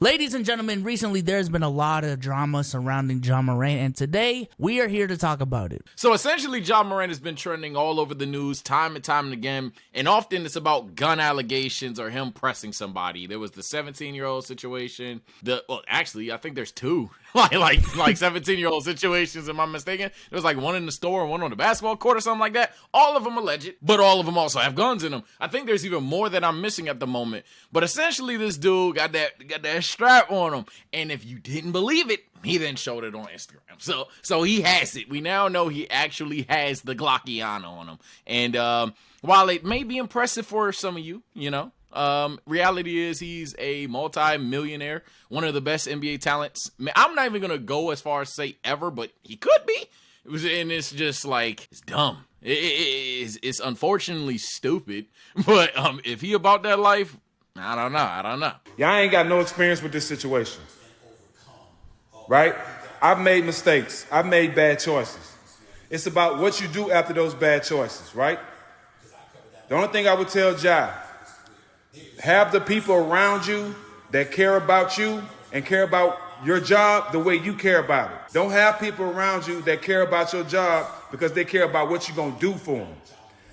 Ladies and gentlemen, recently there's been a lot of drama surrounding Ja Morant, and today we are here to talk about it. So essentially, Ja Morant has been trending all over the news time and time and again, and often it's about gun allegations or him pressing somebody. There was the 17-year-old situation. Actually, I think there's two. like 17-year-old situations, am I mistaken? There was like one in the store and one on the basketball court or something like that. All of them alleged, but all of them also have guns in them. I think there's even more that I'm missing at the moment. But essentially, this dude got that strap on him, and if you didn't believe it, he then showed it on Instagram. So he has it. We now know he actually has the Glockiana on him. And while it may be impressive for some of you, reality is he's a multi-millionaire, one of the best NBA talents. I'm not even gonna go as far as say ever, but he could be. And it's just like, it's dumb. It's unfortunately stupid. But if he about that life, I don't know. Y'all ain't got no experience with this situation, right? I've made mistakes. I've made bad choices. It's about what you do after those bad choices, right? The only thing I would tell Ja, have the people around you that care about you and care about your job the way you care about it. Don't have people around you that care about your job because they care about what you're going to do for them.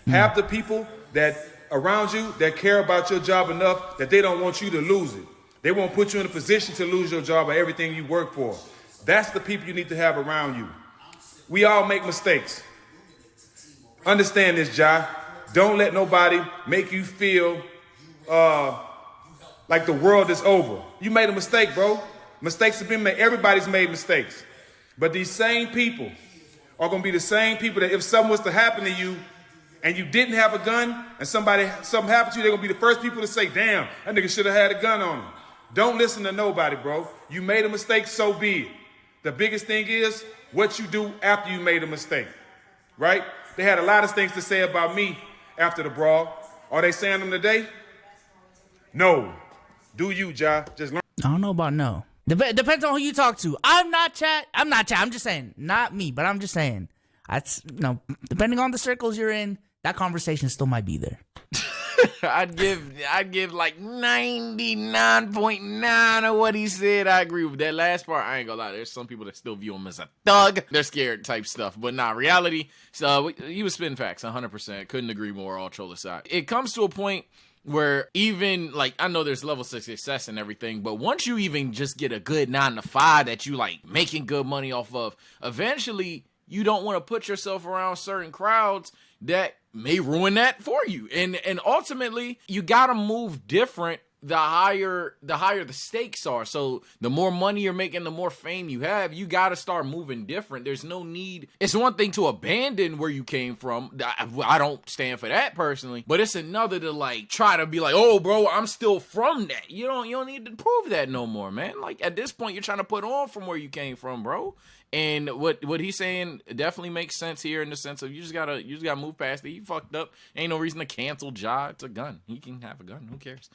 Have the people that around you that care about your job enough that they don't want you to lose it. They won't put you in a position to lose your job or everything you work for. That's the people you need to have around you. We all make mistakes. Understand this, Ja. Don't let nobody make you feel like the world is over. You made a mistake, bro. Mistakes have been made. Everybody's made mistakes. But these same people are going to be the same people that if something was to happen to you and you didn't have a gun and something happened to you, they're going to be the first people to say, damn, that nigga should have had a gun on him. Don't listen to nobody, bro. You made a mistake, so be it. The biggest thing is what you do after you made a mistake, right? They had a lot of things to say about me after the brawl. Are they saying them today? No. Do you, Ja? Just learn. I don't know about no. Depends on who you talk to. I'm not Chat. I'm just saying, not me, but I'm just saying. Depending on the circles you're in, that conversation still might be there. I'd give like 99.9 of what he said. I agree with that last part. I ain't gonna lie. There's some people that still view him as a thug. They're scared type stuff, but not reality. So he was spitting facts 100%. Couldn't agree more, all troll aside. It comes to a point where even, like, I know there's levels of success and everything, but once you even just get a good 9 to 5 that you like making good money off of, eventually you don't want to put yourself around certain crowds that may ruin that for you. And ultimately, you got to move different the higher the stakes are. So the more money you're making, the more fame you have, you got to start moving different. There's no need. It's one thing to abandon where you came from. I don't stand for that personally, but it's another to like try to be like, oh bro, I'm still from that. You don't need to prove that no more, man. Like at this point, you're trying to put on from where you came from, bro. And what he's saying definitely makes sense here in the sense of you just gotta move past it. He fucked up. Ain't no reason to cancel Ja. It's a gun. He can have a gun. Who cares?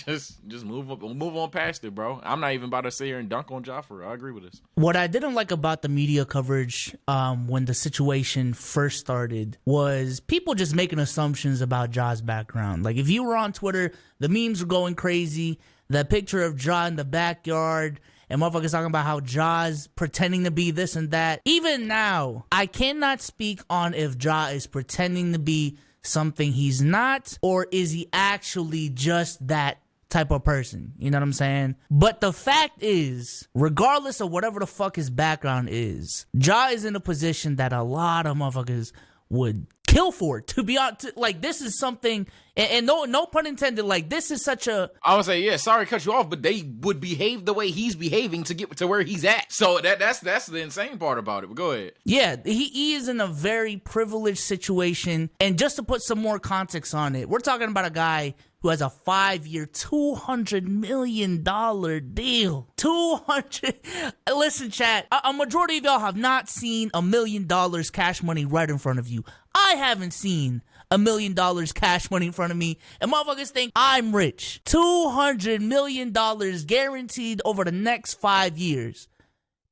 just move on past it, bro. I'm not even about to sit here and dunk on Ja for it. I agree with this. What I didn't like about the media coverage when the situation first started was people just making assumptions about Ja's background. Like if you were on Twitter, the memes were going crazy. The picture of Ja in the backyard. And motherfuckers talking about how Ja's pretending to be this and that. Even now, I cannot speak on if Ja is pretending to be something he's not, or is he actually just that type of person. You know what I'm saying? But the fact is, regardless of whatever the fuck his background is, Ja is in a position that a lot of motherfuckers would kill for. To be honest, like this is something, and no pun intended, like this is such a, I would say, yeah, sorry to cut you off, but they would behave the way he's behaving to get to where he's at. So that's the insane part about it. But go ahead. Yeah, he is in a very privileged situation. And just to put some more context on it, we're talking about a guy who has a 5-year, $200 million deal. 200. Listen, chat, a majority of y'all have not seen $1 million cash money right in front of you. I haven't seen $1 million cash money in front of me, and motherfuckers think I'm rich. $200 million guaranteed over the next 5 years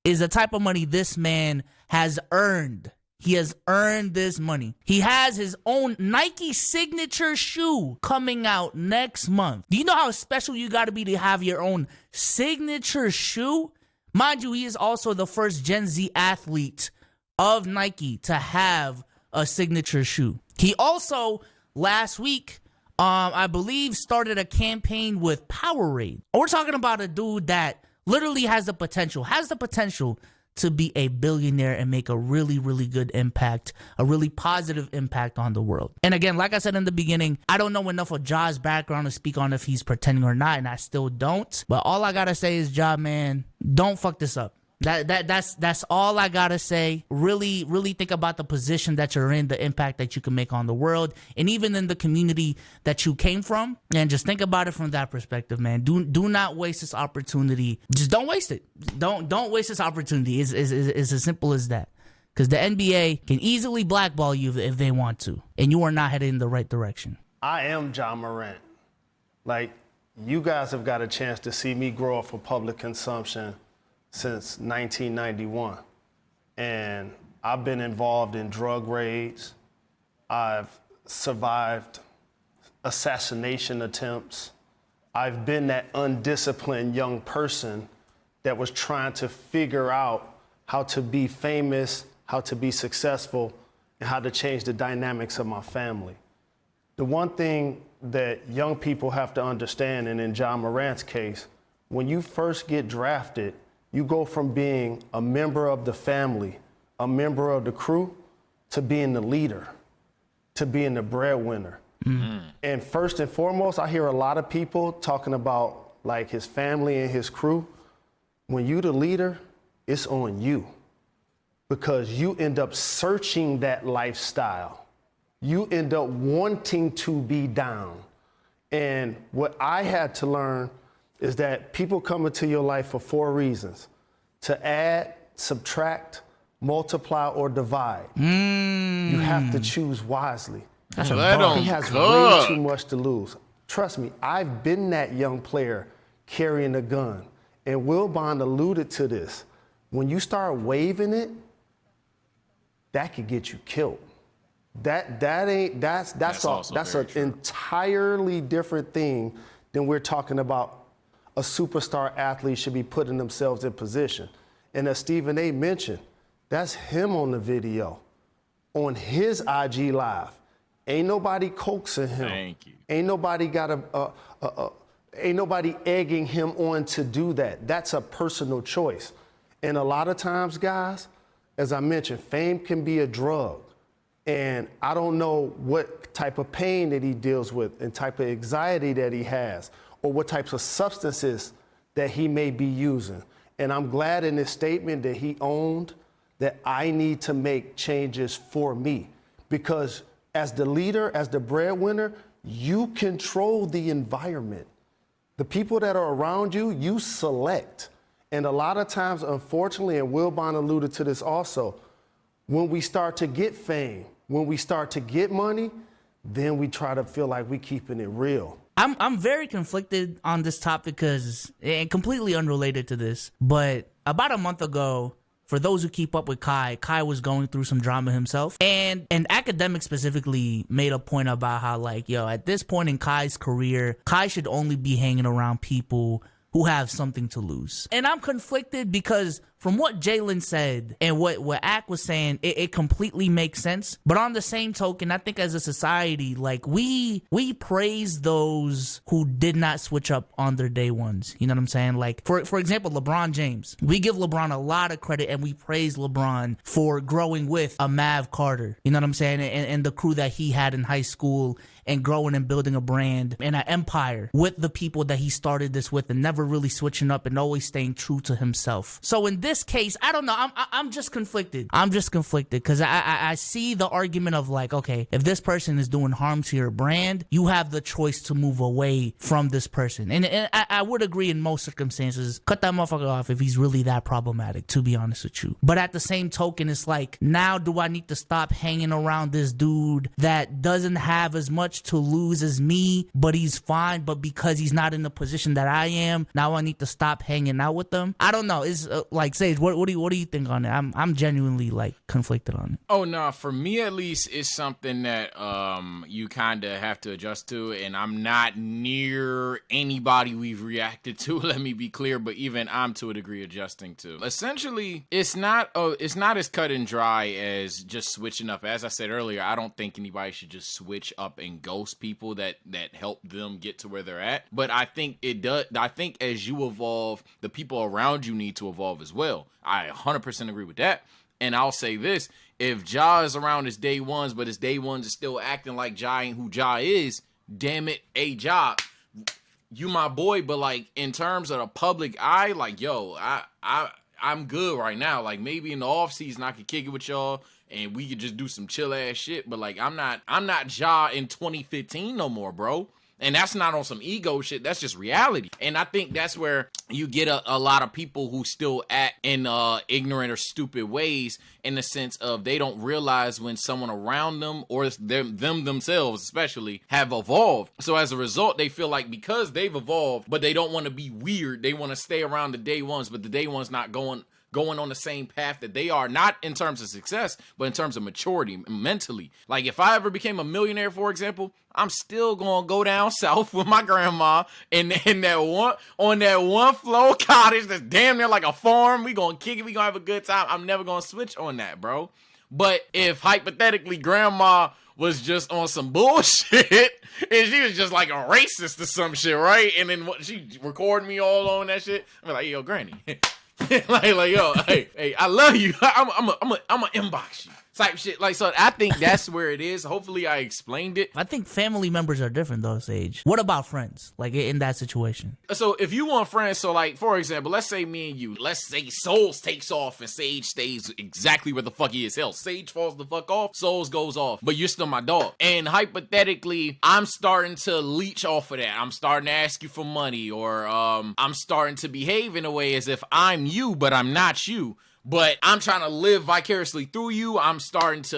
is the type of money this man has earned. He has earned this money. He has his own Nike signature shoe coming out next month. Do you know how special you got to be to have your own signature shoe? Mind you, he is also the first Gen Z athlete of Nike to have a signature shoe. He also, last week, I believe, started a campaign with Powerade. We're talking about a dude that literally has the potential to be a billionaire and make a really, really good impact, a really positive impact on the world. And again, like I said in the beginning, I don't know enough of Ja's background to speak on if he's pretending or not, and I still don't. But all I gotta say is, Ja, man, don't fuck this up. That's all I gotta say. Really, really think about the position that you're in, the impact that you can make on the world, and even in the community that you came from. And just think about it from that perspective, man. Do not waste this opportunity. Just don't waste it. Don't waste this opportunity. It's as simple as that. Because the NBA can easily blackball you if they want to, and you are not headed in the right direction. I am Ja Morant. Like, you guys have got a chance to see me grow up for public consumption since 1991. And I've been involved in drug raids. I've survived assassination attempts. I've been that undisciplined young person that was trying to figure out how to be famous, how to be successful, and how to change the dynamics of my family. The one thing that young people have to understand, and in Ja Morant's case, when you first get drafted, you go from being a member of the family, a member of the crew, to being the leader, to being the breadwinner. Mm-hmm. And first and foremost, I hear a lot of people talking about like his family and his crew. When you the leader, it's on you, because you end up searching that lifestyle. You end up wanting to be down. And what I had to learn is that people come into your life for 4 reasons: to add, subtract, multiply, or divide. You have to choose wisely. He has way too much to lose. Trust me, I've been that young player carrying a gun. And Wilbon alluded to this. When you start waving it, that could get you killed. That's an entirely different thing than we're talking about. A superstar athlete should be putting themselves in position. And as Stephen A. mentioned, that's him on the video, on his IG Live. Ain't nobody coaxing him. Thank you. Ain't nobody ain't nobody egging him on to do that. That's a personal choice. And a lot of times, guys, as I mentioned, fame can be a drug. And I don't know what type of pain that he deals with and type of anxiety that he has, or what types of substances that he may be using. And I'm glad in this statement that he owned that I need to make changes for me. Because as the leader, as the breadwinner, you control the environment. The people that are around you, you select. And a lot of times, unfortunately, and Wilbon alluded to this also, when we start to get fame, when we start to get money, then we try to feel like we keeping it real. I'm very conflicted on this topic because, and completely unrelated to this, but about a month ago, for those who keep up with Kai was going through some drama himself. And an academic specifically made a point about how, like, yo, at this point in Kai's career, Kai should only be hanging around people who have something to lose. And I'm conflicted because from what Jalen said and what Ak was saying, it completely makes sense. But on the same token, I think as a society, like, we praise those who did not switch up on their day ones. You know what I'm saying? Like, for example, LeBron James. We give LeBron a lot of credit and we praise LeBron for growing with a Mav Carter. You know what I'm saying? And the crew that he had in high school, and growing and building a brand and an empire with the people that he started this with, and never really switching up and always staying true to himself. So in this case, I don't know. I'm just conflicted. I'm just conflicted because I see the argument of, like, okay, if this person is doing harm to your brand, you have the choice to move away from this person. And I would agree in most circumstances, cut that motherfucker off if he's really that problematic, to be honest with you. But at the same token, it's like, now do I need to stop hanging around this dude that doesn't have as much to lose as me, but he's fine, but because he's not in the position that I am, now I need to stop hanging out with them? I don't know. It's like Sage, what do you think on it? I'm genuinely like conflicted on it. Oh no, for me at least, it's something that you kind of have to adjust to, and I'm not near anybody we've reacted to. Let me be clear, but even I'm to a degree adjusting to. Essentially, it's not as cut and dry as just switching up. As I said earlier, I don't think anybody should just switch up and ghost people that help them get to where they're at. But I think it does. I think as you evolve, the people around you need to evolve as well. I 100% agree with that. And I'll say this, if Ja is around his day ones, but his day ones is still acting like Ja ain't who Ja is, damn it, hey Ja, you my boy, but like in terms of the public eye, like yo, I'm good right now. Like maybe in the off season I could kick it with y'all and we could just do some chill ass shit. But like I'm not Ja in 2015 no more, bro. And that's not on some ego shit. That's just reality. And I think that's where you get a lot of people who still act in ignorant or stupid ways, in the sense of they don't realize when someone around them or them themselves especially have evolved. So as a result, they feel like because they've evolved, but they don't want to be weird, they want to stay around the day ones, but the day ones not going on the same path that they are, not in terms of success, but in terms of maturity mentally. Like if I ever became a millionaire, for example, I'm still gonna go down south with my grandma in that one floor cottage that's damn near like a farm. We gonna kick it, we gonna have a good time. I'm never gonna switch on that, bro. But if hypothetically grandma was just on some bullshit and she was just like a racist or some shit, right? And then she recorded me all on that shit, I'm like, yo, granny. like yo, hey, I love you. I'm a inbox you type shit. Like, so I think that's where it is. Hopefully I explained it. I think family members are different though, Sage. What about friends? Like in that situation? So if you want friends, so like for example, let's say me and you, let's say Souls takes off and Sage stays exactly where the fuck he is. Hell, Sage falls the fuck off, Souls goes off, but you're still my dog. And hypothetically, I'm starting to leech off of that. I'm starting to ask you for money, or I'm starting to behave in a way as if I'm you, but I'm not you. But I'm trying to live vicariously through you. I'm start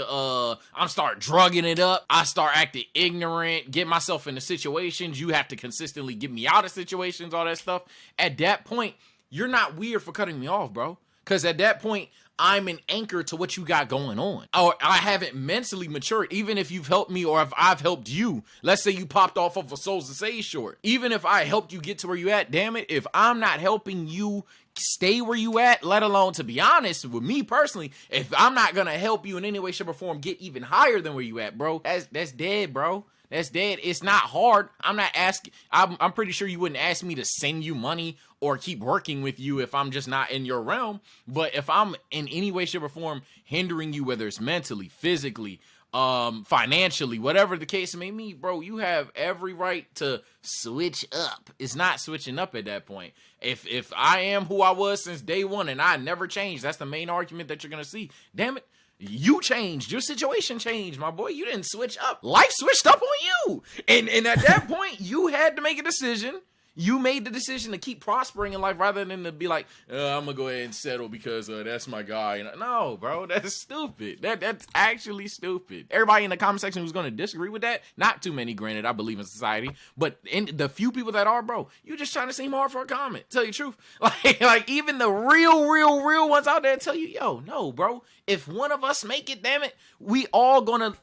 drugging it up. I start acting ignorant, get myself into situations. You have to consistently get me out of situations, all that stuff. At that point, you're not weird for cutting me off, bro. Because at that point, I'm an anchor to what you got going on. Or I haven't mentally matured, even if you've helped me or if I've helped you. Let's say you popped off of a Souls and Sage short. Even if I helped you get to where you at, damn it, if I'm not helping you stay where you at, let alone, to be honest, with me personally, if I'm not gonna help you in any way, shape, or form get even higher than where you at, bro, that's dead, bro. That's dead. It's not hard. I'm not asking. I'm pretty sure you wouldn't ask me to send you money or keep working with you if I'm just not in your realm. But if I'm in any way, shape, or form hindering you, whether it's mentally, physically, financially, whatever the case may be, bro, you have every right to switch up. It's not switching up at that point. If I am who I was since day one and I never changed, that's the main argument that you're gonna see. Damn it. You changed. Your situation changed, my boy. You didn't switch up. Life switched up on you. And at that point, you had to make a decision. You made the decision to keep prospering in life rather than to be like, I'm going to go ahead and settle because that's my guy. No, bro, that's stupid. That's actually stupid. Everybody in the comment section who's going to disagree with that, not too many, granted, I believe in society, but in the few people that are, bro, you just trying to seem hard for a comment. Tell you the truth. Like even the real ones out there tell you, yo, no, bro. If one of us make it, damn it, we all gonna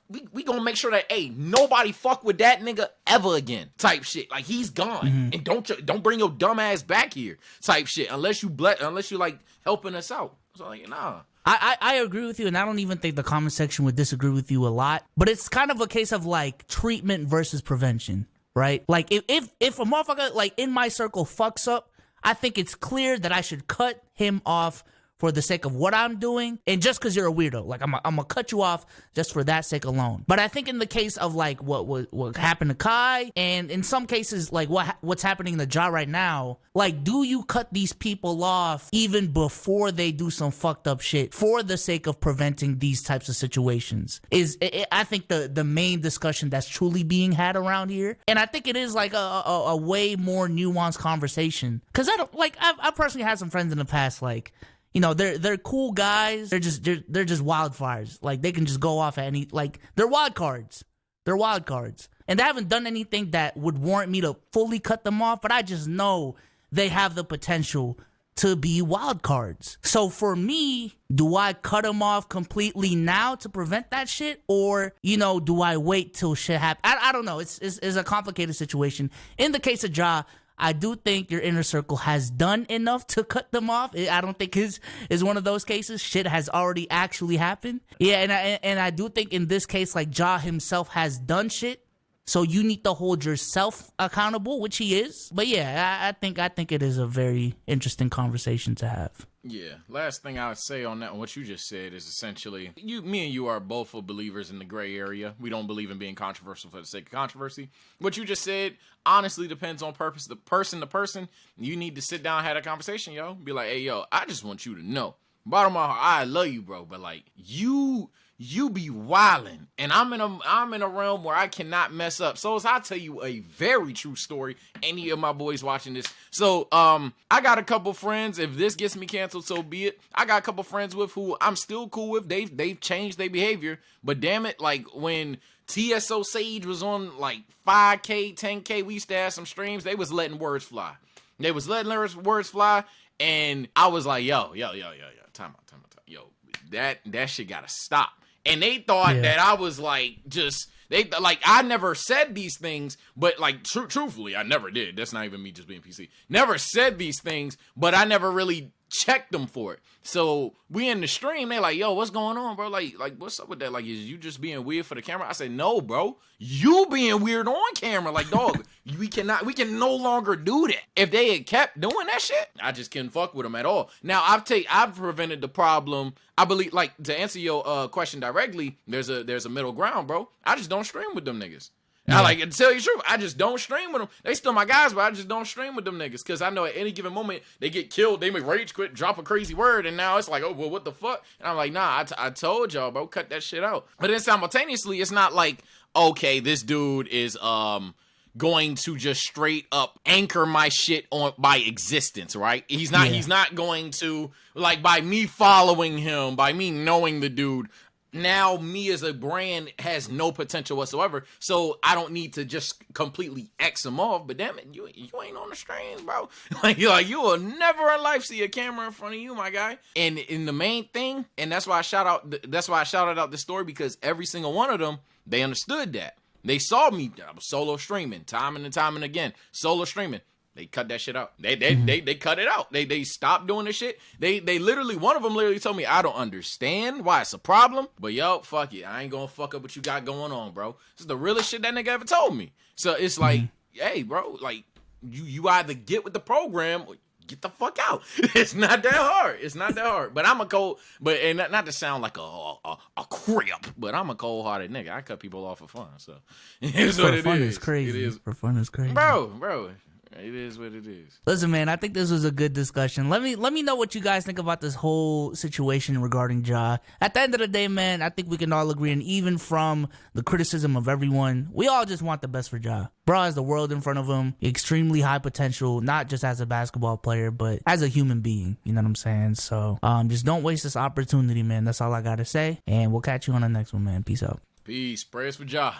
make sure that, hey, nobody fuck with that nigga ever again, type shit. Like he's gone, and don't bring your dumb ass back here, type shit. Unless you like helping us out. So like, nah. I agree with you, and I don't even think the comment section would disagree with you a lot. But it's kind of a case of like treatment versus prevention, right? Like if a motherfucker like in my circle fucks up, I think it's clear that I should cut him off for the sake of what I'm doing, and just because you're a weirdo. Like, I'm gonna cut you off just for that sake alone. But I think in the case of, like, what happened to Kai, and in some cases, like, what's happening to Ja right now, like, do you cut these people off even before they do some fucked up shit for the sake of preventing these types of situations? I think the main discussion that's truly being had around here. And I think it is, like, a way more nuanced conversation. Because I personally had some friends in the past, like, you know, they're cool guys. They're just wildfires. Like, they can just go off at any, like, they're wild cards. They're wild cards. And they haven't done anything that would warrant me to fully cut them off, but I just know they have the potential to be wild cards. So for me, do I cut him off completely now to prevent that shit? Or, you know, do I wait till shit happens? I don't know. It's a complicated situation. In the case of Ja, I do think your inner circle has done enough to cut them off. I don't think his is one of those cases. Shit has already actually happened. Yeah, and I do think in this case, like, Ja himself has done shit. So you need to hold yourself accountable, which he is. But yeah, I think it is a very interesting conversation to have. Yeah. Last thing I would say on that, what you just said is essentially, me and you are both believers in the gray area. We don't believe in being controversial for the sake of controversy. What you just said honestly depends on purpose. The person to person, you need to sit down and have a conversation, yo. Be like, hey, yo, I just want you to know. Bottom of my heart, I love you, bro. But like, you be wildin', and I'm in a realm where I cannot mess up. So as I tell you a very true story, any of my boys watching this. So I got a couple friends. If this gets me canceled, so be it. I got a couple friends with who I'm still cool with. They've changed their behavior, but damn it, like when TSO Sage was on like 5K, 10K, we used to have some streams. They was letting words fly. They was letting words fly, and I was like, yo, time out. Yo, that shit gotta stop. And they thought that I was like, I never said these things, but like, truthfully, I never did. That's not even me just being PC. Never said these things, but I never really checked them for it. So we in the stream, they like, yo, what's going on, bro? Like, what's up with that? Like, is you just being weird for the camera? I said, no, bro, you being weird on camera. Like, dog, we can no longer do that. If they had kept doing that shit, I just couldn't fuck with them at all. Now I've prevented the problem. I believe, like, to answer your question directly, there's a middle ground, bro. I just don't stream with them niggas. Yeah. I like to tell you the truth. I just don't stream with them. They still my guys, but I just don't stream with them niggas because I know at any given moment they get killed. They may rage quit, drop a crazy word, and now it's like, oh well, what the fuck? And I'm like, nah, I told y'all, bro, cut that shit out. But then simultaneously, it's not like, okay, this dude is going to just straight up anchor my shit on by existence, right? He's not going to, like, by me following him, by me knowing the dude. Now me as a brand has no potential whatsoever, so I don't need to just completely X him off. But damn it, you ain't on the streams, bro. like you will never in life see a camera in front of you, my guy. And in the main thing, and that's why I shouted out this story, because every single one of them, they understood that. They saw me solo streaming time and time and again, solo streaming. They cut that shit out. They cut it out. They stopped doing this shit. They literally, one of them literally told me, I don't understand why it's a problem, but yo, fuck it. I ain't gonna fuck up what you got going on, bro. This is the realest shit that nigga ever told me. So it's like, hey, bro, like you either get with the program or get the fuck out. It's not that hard. It's not that hard. But I'm a cold, and not to sound like a crip, but I'm a cold-hearted nigga. I cut people off for fun. So it's what it is. For fun is crazy. For fun is crazy, bro. It is what it is. Listen, man, I think this was a good discussion. Let me know what you guys think about this whole situation regarding Ja. At the end of the day, man, I think we can all agree, and even from the criticism of everyone, we all just want the best for Ja. Bro has the world in front of him, extremely high potential, not just as a basketball player, but as a human being. You know what I'm saying? So just don't waste this opportunity, man. That's all I got to say. And we'll catch you on the next one, man. Peace out. Peace. Prayers for Ja.